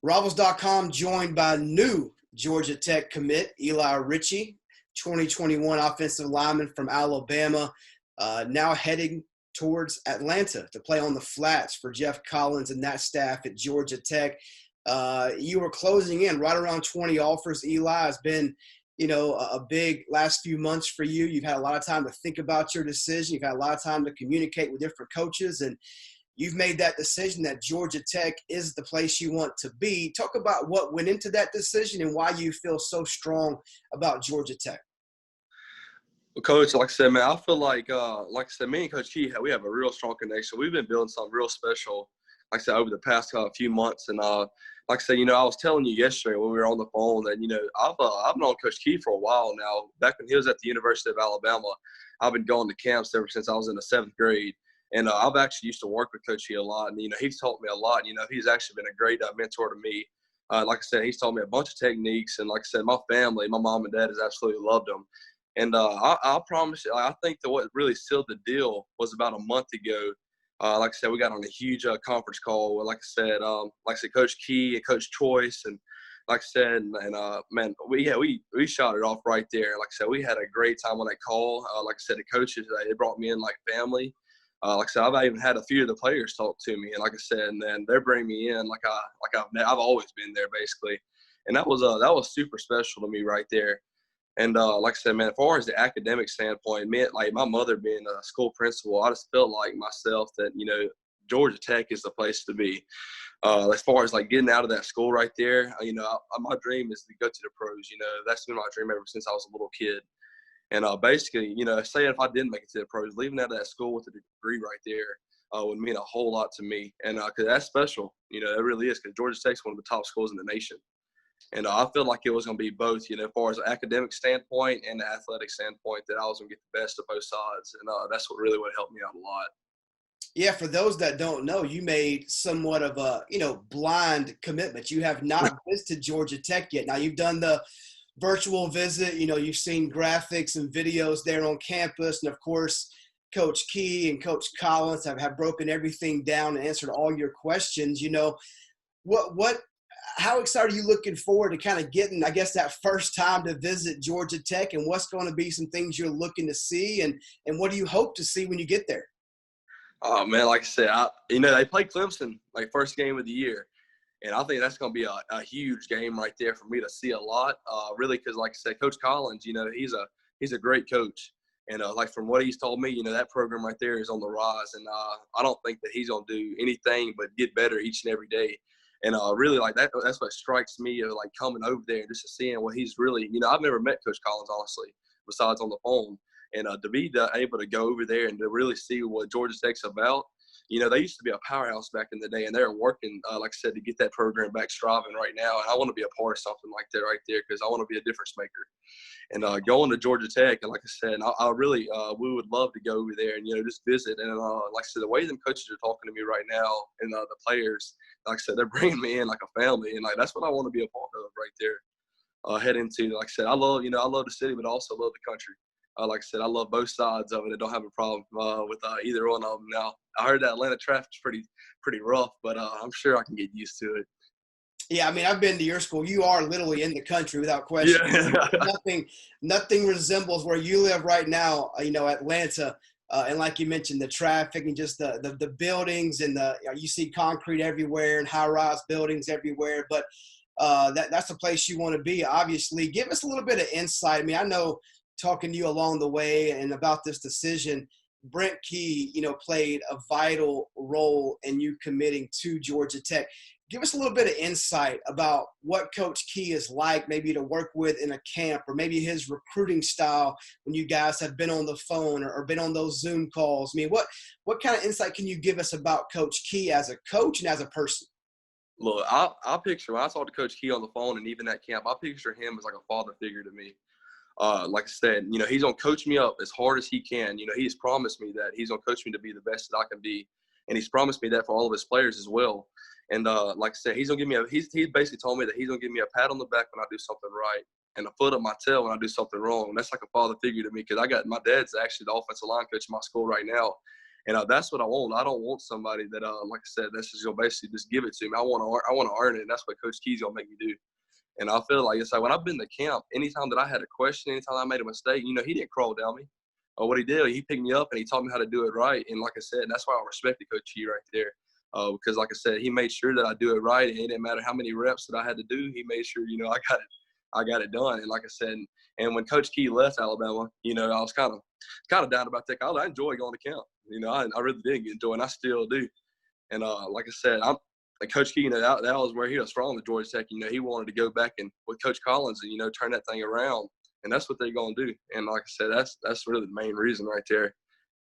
Rivals.com joined by new Georgia Tech commit, Eli Richey, 2021 offensive lineman from Alabama, now heading towards Atlanta to play on the flats for Jeff Collins and that staff at Georgia Tech. You were closing in right around 20 offers. Eli has been, a big last few months for you. You've had a lot of time to think about your decision. You've had a lot of time to communicate with different coaches, and you've made that decision that Georgia Tech is the place you want to be. Talk about what went into that decision and why you feel so strong about Georgia Tech. Well, Coach, like I said, man, I feel like me and Coach Key, we have a real strong connection. We've been building something real special, like I said, over the past few months. And like I said, I was telling you yesterday when we were on the phone that, I've known Coach Key for a while now. Back when he was at the University of Alabama, I've been going to camps ever since I was in the 7th grade. And I've actually used to work with Coach Key a lot. And, he's taught me a lot. He's actually been a great mentor to me. Like I said, he's taught me a bunch of techniques. And like I said, my family, my mom and dad has absolutely loved him. And I promise you, I think that what really sealed the deal was about a month ago. Like I said, we got on a huge conference call with, like I said, Coach Key and Coach Choice, and like I said, man, we shot it off right there. Like I said, we had a great time on that call. Like I said, the coaches, they brought me in like family. Like I said, I've even had a few of the players talk to me, and like I said, and then they're bringing me in like I've always been there basically, and that was super special to me right there. And like I said, man, as far as the academic standpoint, man, like my mother being a school principal, I just felt like myself that, Georgia Tech is the place to be. As far as like getting out of that school right there, my dream is to go to the pros. That's been my dream ever since I was a little kid. And basically, say if I didn't make it to the pros, leaving out of that school with a degree right there would mean a whole lot to me. And because that's special, it really is, because Georgia Tech's one of the top schools in the nation. And I feel like it was going to be both, as far as an academic standpoint and the athletic standpoint, that I was going to get the best of both sides. And that's what really would help me out a lot. Yeah, for those that don't know, you made somewhat of a, blind commitment. You have not visited Georgia Tech yet. Now, you've done the virtual visit. You've seen graphics and videos there on campus. And, of course, Coach Key and Coach Collins have broken everything down and answered all your questions. How excited are you looking forward to kind of getting, I guess, that first time to visit Georgia Tech, and what's going to be some things you're looking to see, and what do you hope to see when you get there? Oh, man, like I said, they play Clemson, like first game of the year. And I think that's going to be a huge game right there for me to see a lot, really, because, like I said, Coach Collins, he's a great coach. And, like, from what he's told me, that program right there is on the rise. And I don't think that he's going to do anything but get better each and every day. And really, like, that's what strikes me, like, coming over there and just seeing what he's really – I've never met Coach Collins, honestly, besides on the phone. And to be able to go over there and to really see what Georgia Tech's about, they used to be a powerhouse back in the day, and they're working, like I said, to get that program back striving right now. And I want to be a part of something like that right there, because I want to be a difference maker. And going to Georgia Tech, and like I said, I really we would love to go over there and, just visit. And like I said, the way them coaches are talking to me right now, and the players, like I said, they're bringing me in like a family. And, like, that's what I want to be a part of right there. Head into, like I said, I love the city, but I also love the country. Like I said, I love both sides of it. I don't have a problem with either one of them. Now, I heard that Atlanta traffic's pretty rough, but I'm sure I can get used to it. Yeah, I mean, I've been to your school. You are literally in the country without question. Yeah. Nothing resembles where you live right now, Atlanta. And like you mentioned, the traffic and just the buildings, and you see concrete everywhere and high-rise buildings everywhere. But that's the place you want to be, obviously. Give us a little bit of insight. I mean, I know talking to you along the way and about this decision, Brent Key, played a vital role in you committing to Georgia Tech. Give us a little bit of insight about what Coach Key is like, maybe to work with in a camp, or maybe his recruiting style when you guys have been on the phone or been on those Zoom calls. I mean, what kind of insight can you give us about Coach Key as a coach and as a person? Look, I picture, when I talk to Coach Key on the phone and even at camp, I picture him as like a father figure to me. Like I said, he's going to coach me up as hard as he can. He's promised me that he's going to coach me to be the best that I can be. And he's promised me that for all of his players as well. And like I said, he's going to give me he basically told me that he's going to give me a pat on the back when I do something right, and a foot on my tail when I do something wrong. And that's like a father figure to me, because my dad's actually the offensive line coach in my school right now. And that's what I want. I don't want somebody that, like I said, that's just going to basically just give it to me. I want to earn it, and that's what Coach Key's going to make me do. And I feel like it's like when I've been to camp, anytime that I had a question, anytime I made a mistake, he didn't crawl down me. Or what he did, he picked me up and he taught me how to do it right. And like I said, that's why I respected Coach Key right there. Because like I said, he made sure that I do it right, and it didn't matter how many reps that I had to do. He made sure, I got it done. And like I said, and when Coach Key left Alabama, I was kind of down about that. I enjoy going to camp. I really did enjoy it, and I still do. And like I said, like Coach Key, that was where he was from at Georgia Tech. He wanted to go back and with Coach Collins and turn that thing around, and that's what they're gonna do. And like I said, that's really the main reason right there.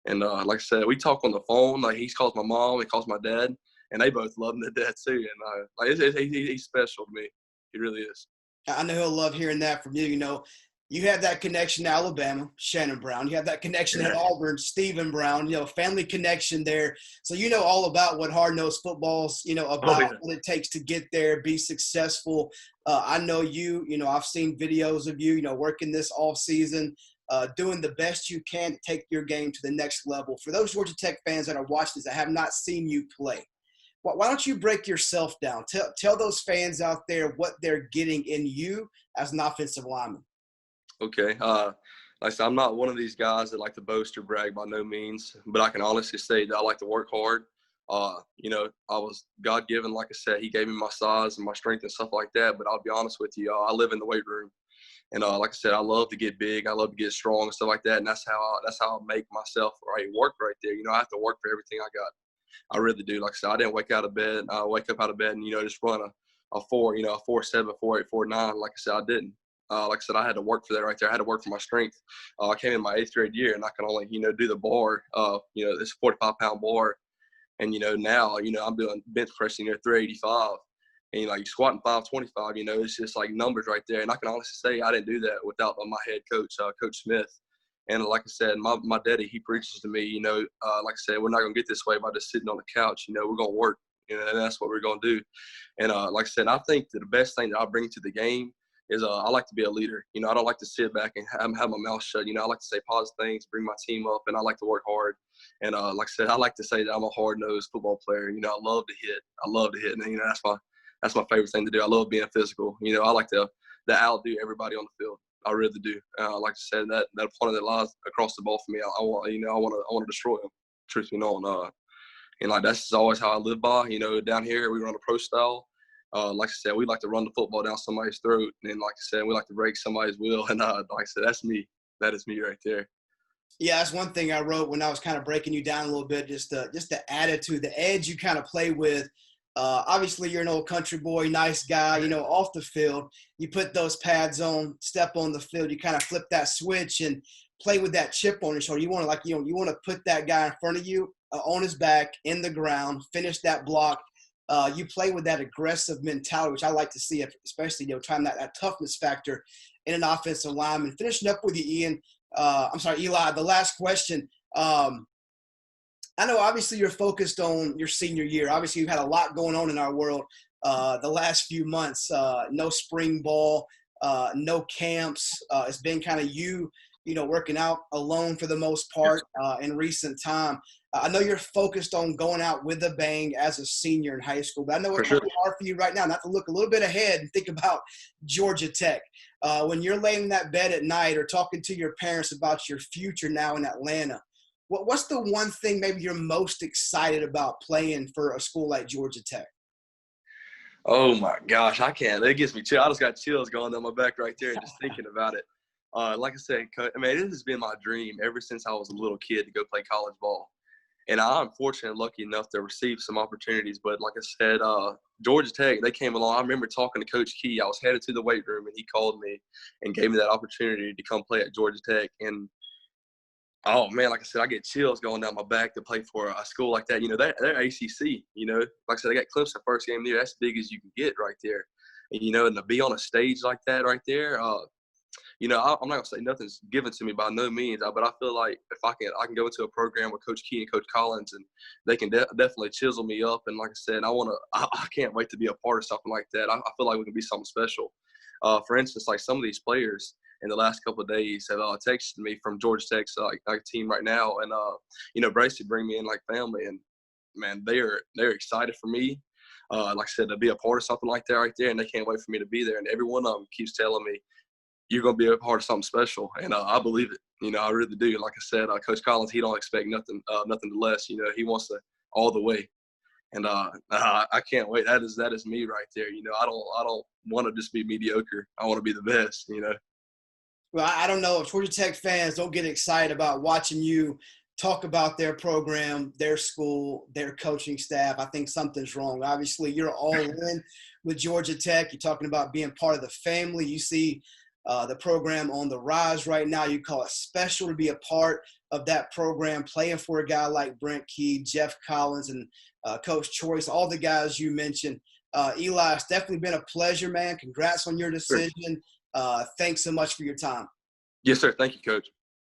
And like I said, we talk on the phone. Like he calls my mom, he calls my dad, and they both love him to death too. And like he's special to me. He really is. I know he'll love hearing that from you. You have that connection to Alabama, Shannon Brown. You have that connection at Auburn, Stephen Brown, family connection there. So you know all about what hard-nosed football's, about what it takes to get there, be successful. I know you, I've seen videos of you, working this off season, doing the best you can to take your game to the next level. For those Georgia Tech fans that are watching this that have not seen you play, why don't you break yourself down? Tell those fans out there what they're getting in you as an offensive lineman. Okay. Like I said, I'm not one of these guys that like to boast or brag by no means, but I can honestly say that I like to work hard. I was God-given, like I said. He gave me my size and my strength and stuff like that, but I'll be honest with you, I live in the weight room. And like I said, I love to get big. I love to get strong and stuff like that, and that's how I make myself work right there. I have to work for everything I got. I really do. Like I said, I didn't wake up out of bed and, just run a 4, a 4.7, 4.8, 4.9. Like I said, I didn't. Like I said, I had to work for that right there. I had to work for my strength. I came in my 8th grade year, and I can only, do the bar, this 45-pound bar. And, now, I'm doing bench pressing 385. And, you squatting 525, it's just like numbers right there. And I can honestly say I didn't do that without my head coach, Coach Smith. And like I said, my daddy, he preaches to me, like I said, we're not going to get this way by just sitting on the couch. We're going to work, and that's what we're going to do. And like I said, I think that the best thing that I bring to the game is I like to be a leader. I don't like to sit back and have my mouth shut. I like to say positive things, bring my team up, and I like to work hard. And like I said, I like to say that I'm a hard-nosed football player. I love to hit. And that's my favorite thing to do. I love being physical. I like to outdo everybody on the field. I really do. Like I said, that opponent that lies across the ball for me, I want to destroy him. Truth be known, and like that's always how I live by. Down here we run a pro style. Like I said, we like to run the football down somebody's throat, and like I said, we like to break somebody's will. And like I said, that's me. That is me right there. Yeah, that's one thing I wrote when I was kind of breaking you down a little bit. Just the attitude, the edge you kind of play with. Obviously, you're an old country boy, nice guy. Off the field, you put those pads on, step on the field, you kind of flip that switch and play with that chip on your shoulder. You want to you want to put that guy in front of you on his back in the ground, finish that block. You play with that aggressive mentality, which I like to see, especially trying that toughness factor in an offensive lineman. Finishing up with you, Eli. The last question. I know obviously you're focused on your senior year. Obviously you've had a lot going on in our world the last few months. No spring ball, no camps. It's been kind of you working out alone for the most part in recent time. I know you're focused on going out with a bang as a senior in high school, but I know it's really hard for you right now not to look a little bit ahead and think about Georgia Tech. When you're laying in that bed at night or talking to your parents about your future now in Atlanta, what's the one thing maybe you're most excited about playing for a school like Georgia Tech? Oh, my gosh, I can't. It gives me chills. I just got chills going down my back right there just thinking about it. Like I said, this has been my dream ever since I was a little kid to go play college ball. And I'm fortunate and lucky enough to receive some opportunities. But like I said, Georgia Tech, they came along. I remember talking to Coach Key. I was headed to the weight room, and he called me and gave me that opportunity to come play at Georgia Tech. And, oh, man, like I said, I get chills going down my back to play for a school like that. They're ACC. Like I said, they got Clemson first game of the year. That's big as you can get right there. And, and to be on a stage like that right there, I'm not gonna say nothing's given to me by no means, but I feel like if I can go into a program with Coach Key and Coach Collins, and they can definitely chisel me up. And like I said, I can't wait to be a part of something like that. I feel like we can be something special. For instance, like some of these players, in the last couple of days have texted me from Georgia Tech's like team right now, and Bracy bring me in like family, and man, they're excited for me. Like I said, to be a part of something like that right there, and they can't wait for me to be there. And every one of them keeps telling me, "You're gonna be a part of something special," and I believe it. I really do. Like I said, Coach Collins, he don't expect nothing less. He wants to all the way, and I can't wait. That is me right there. I don't want to just be mediocre. I want to be the best. Well, I don't know if Georgia Tech fans don't get excited about watching you talk about their program, their school, their coaching staff. I think something's wrong. Obviously, you're all in with Georgia Tech. You're talking about being part of the family. You see the program on the rise right now. You call it special to be a part of that program, playing for a guy like Brent Key, Jeff Collins, and Coach Choice, all the guys you mentioned. Eli, it's definitely been a pleasure, man. Congrats on your decision. Thanks so much for your time. Yes, sir. Thank you, Coach.